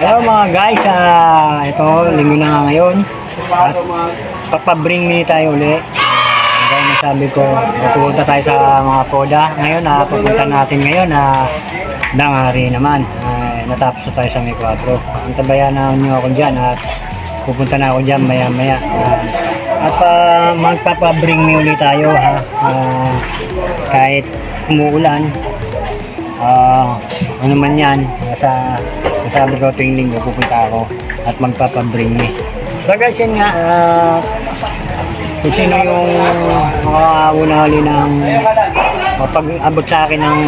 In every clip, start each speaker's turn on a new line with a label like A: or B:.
A: Hello mga guys, ito linggo na nga ngayon at papabring me tayo uli. Gaya na sabi ko, pupunta tayo sa mga poda. Ngayon, pupunta natin ngayon na Dangari naman. Natapos na tayo sa May 4. Antabayan na nyo ako dyan at pupunta na ako dyan maya maya. At magpapabring me uli tayo ha. Kahit umuulan. Ano man yan, sabi ko tuwing linggo pupunta ako at magpapabring me. So guys, yun nga, kung sino yung una huli ng pag-abot sa akin ng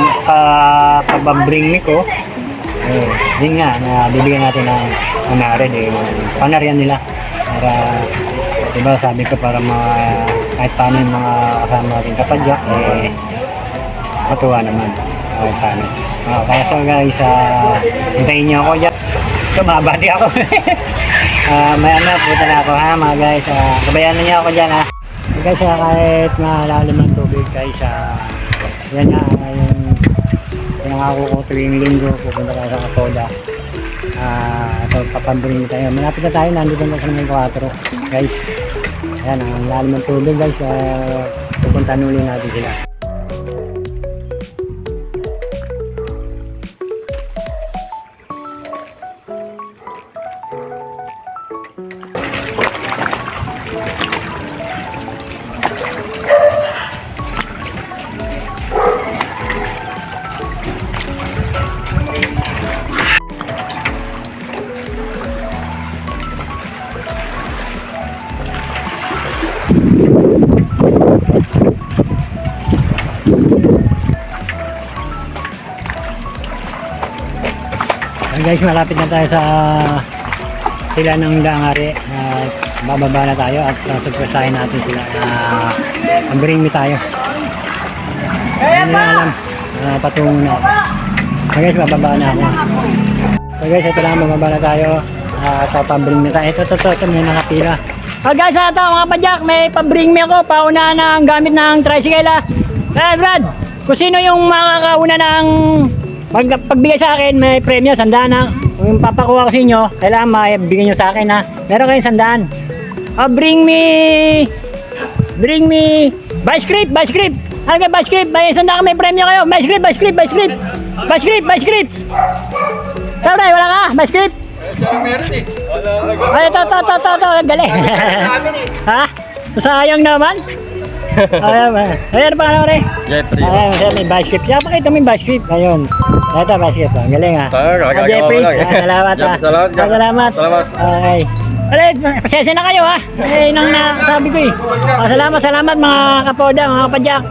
A: pagbabring me ko, yun nga, bibigyan natin ng panarin, panarian nila para, diba sabi ko para kahit paano yung mga kasama natin kapadyak, matuwa naman. Paano. Kaya so guys, hintayin nyo ako dyan. Tumabati ako. Maya na, pupunta na ako ha mga guys. Kabayan nyo ako dyan ha. Guys, kahit malalim ang tubig guys, yan nga, yung ako ko tuwing linggo, pupunta tayo sa Kapoda. Ito, papabring tayo. Malapit na tayo, nandito na sa May 4 guys. Ayan, ang lalim ang tubig guys. Pupunta nuli natin sila. Guys, malapit na tayo sa sila ng Dangari at bababa na tayo at surpresahin natin sila bring me tayo. Hindi na alam, patungo na ako. So guys, bababa na ako. So guys, ito lang, bababa na tayo at papabring me tayo. Ito may nakapila. Guys, ito mga padyak, may pabring me ako, pauna ng gamit ng tricycle. Brad, kung sino yung makakauna ng pagbigay sa akin, may premyo, 100 na. Kung yung papakuha ko sa inyo, kailangan maibigay nyo sa akin ha. Meron kayong 100. Bring me vice grip. Ano kayo vice grip? May 100 may premyo kayo. Vice grip. Tara, wala ka? Vice grip?
B: Meron eh.
A: Ay, ito, galing. Ha? Sayang naman. Ayan pa ano rin?
B: Jeffrey.
A: Ayan, may basket. Siya pakita mo yung basket. Ayun. Ito, basket. Galing ha. Jeffrey. Salamat. Okay. Alit, pasensya na kayo ha. Nang sabi ko eh. Salamat mga kapoda, mga kapadyak.